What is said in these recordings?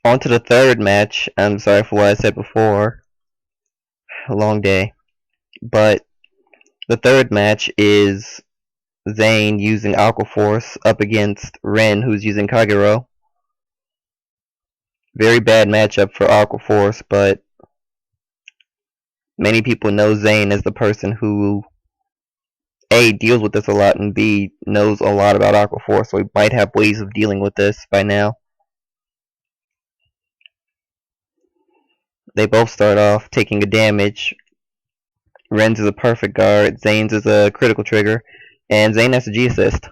On to the third match. I'm sorry for what I said before. A long day. But the third match is Zane using Aqua Force up against Ren, who's using Kagero. Very bad matchup for Aqua Force, but many people know Zane as the person who A, deals with this a lot, and B, knows a lot about Aqua Force, so he might have ways of dealing with this by now. They both start off taking a damage. Ren's is a perfect guard, Zane's is a critical trigger, and Zane has a G assist.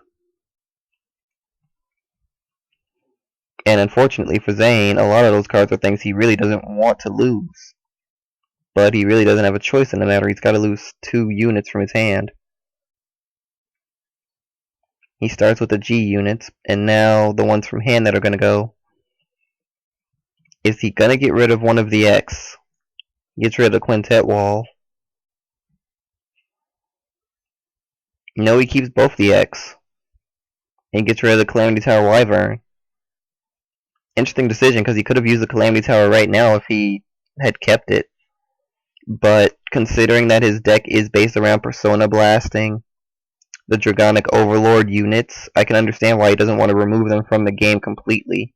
And unfortunately for Zane, a lot of those cards are things he really doesn't want to lose. But he really doesn't have a choice in the matter. He's got to lose 2 units from his hand. He starts with the G units, and now the ones from hand that are going to go. Is he going to get rid of one of the X? Gets rid of the quintet wall. No, he keeps both the X. And gets rid of the Calamity Tower Wyvern. Interesting decision, because he could have used the Calamity Tower right now if he had kept it. But considering that his deck is based around Persona Blasting the Dragonic Overlord units, I can understand why he doesn't want to remove them from the game completely.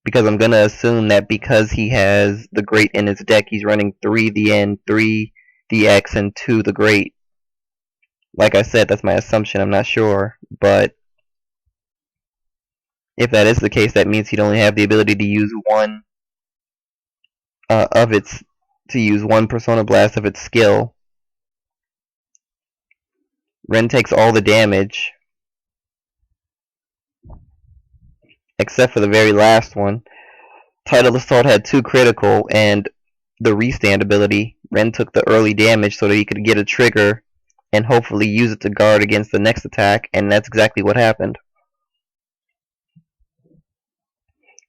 Because I'm going to assume that because he has the Great in his deck, he's running 3 the N, 3 the X, and 2 the Great. Like I said, that's my assumption, I'm not sure. But if that is the case, that means he'd only have the ability to use one one Persona Blast of its skill. Ren takes all the damage, except for the very last one. Tidal Assault had 2 critical, and the restand ability. Ren took the early damage so that he could get a trigger and hopefully use it to guard against the next attack, and that's exactly what happened.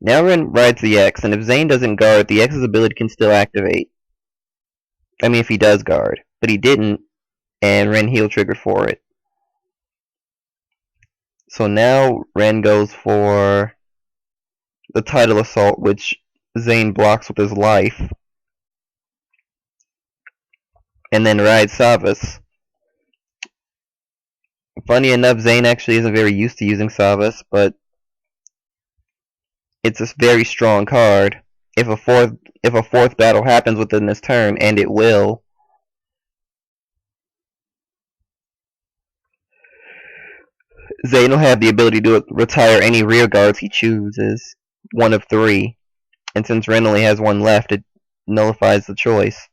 Now Ren rides the X, and if Zane doesn't guard, the X's ability can still activate. I mean, if he does guard. But he didn't, and Ren heal triggered for it. So now Ren goes for the Tidal Assault, which Zane blocks with his life. And then rides Savas. Funny enough, Zane actually isn't very used to using Savas, but it's a very strong card. If a fourth battle happens within this turn, and it will, Zane will have the ability to retire any rear guards he chooses, 1 of 3. And since Ren only has 1 left, it nullifies the choice.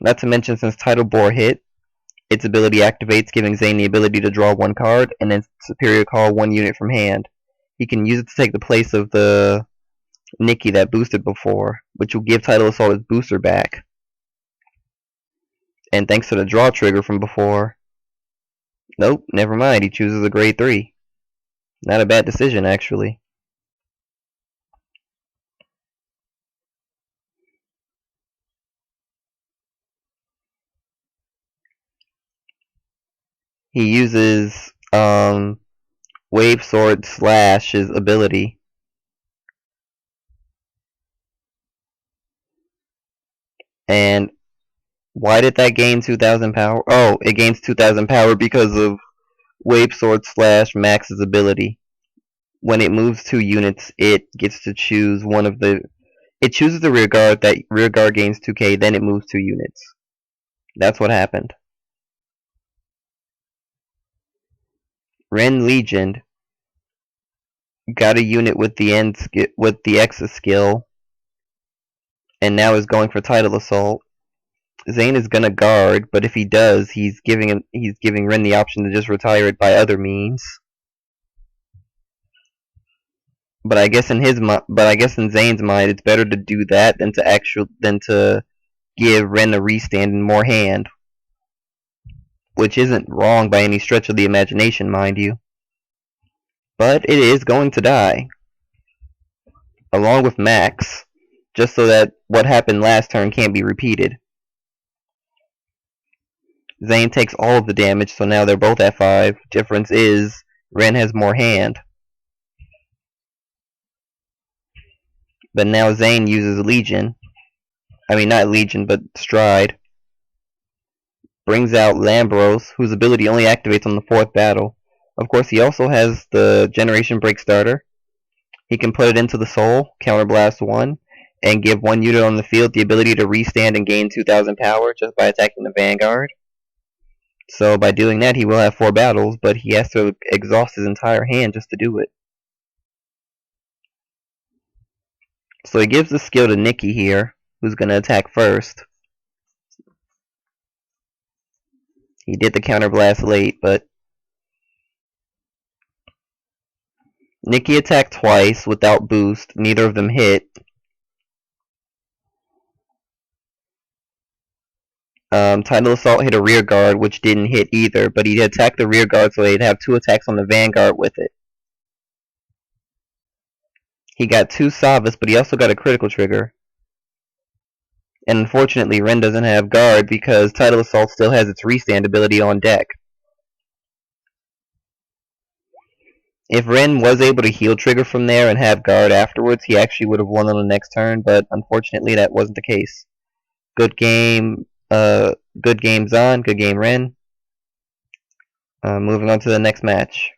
Not to mention, since Tidal Bore hit, its ability activates, giving Zane the ability to draw 1 card, and then Superior Call 1 unit from hand. He can use it to take the place of the Nikki that boosted before, which will give Tidal Assault its booster back. And thanks to the draw trigger from before, nope, never mind, he chooses a grade 3. Not a bad decision, actually. He uses Wave Sword Slash, his ability. And why did that gain 2,000 power? Oh, it gains 2,000 power because of Wave Sword Slash Max's ability. When it moves 2 units, it gets to choose one of the... It chooses the rear guard, that rear guard gains 2k, then it moves 2 units. That's what happened. Ren Legion got a unit with the X's skill, and now is going for Tidal Assault. Zane is gonna guard, but if he does, he's giving Ren the option to just retire it by other means. But I guess in Zane's mind, it's better to do that than to give Ren a restand and more hand, which isn't wrong by any stretch of the imagination, mind you. But it is going to die, along with Max, just so that what happened last turn can't be repeated. Zane takes all of the damage, so now they're both at 5. Difference is, Ren has more hand. But now Zane uses Legion. I mean, not Legion, but Stride. Brings out Lambros, whose ability only activates on the 4th battle. Of course, he also has the Generation Break starter. He can put it into the Soul, Counterblast 1, and give one unit on the field the ability to restand and gain 2,000 power just by attacking the Vanguard. So by doing that, he will have 4 battles, but he has to exhaust his entire hand just to do it. So he gives the skill to Nikki here, who's going to attack first. He did the Counterblast late, but Nikki attacked twice without boost. Neither of them hit. Tidal Assault hit a rear guard, which didn't hit either, but he attacked the rear guard, so he'd have 2 attacks on the Vanguard with it. He got 2 Savas, but he also got a critical trigger. And unfortunately, Ren doesn't have guard because Tidal Assault still has its restand ability on deck. If Ren was able to heal trigger from there and have guard afterwards, he actually would have won on the next turn, but unfortunately that wasn't the case. Good game, Zane. Good game, Ren. Moving on to the next match.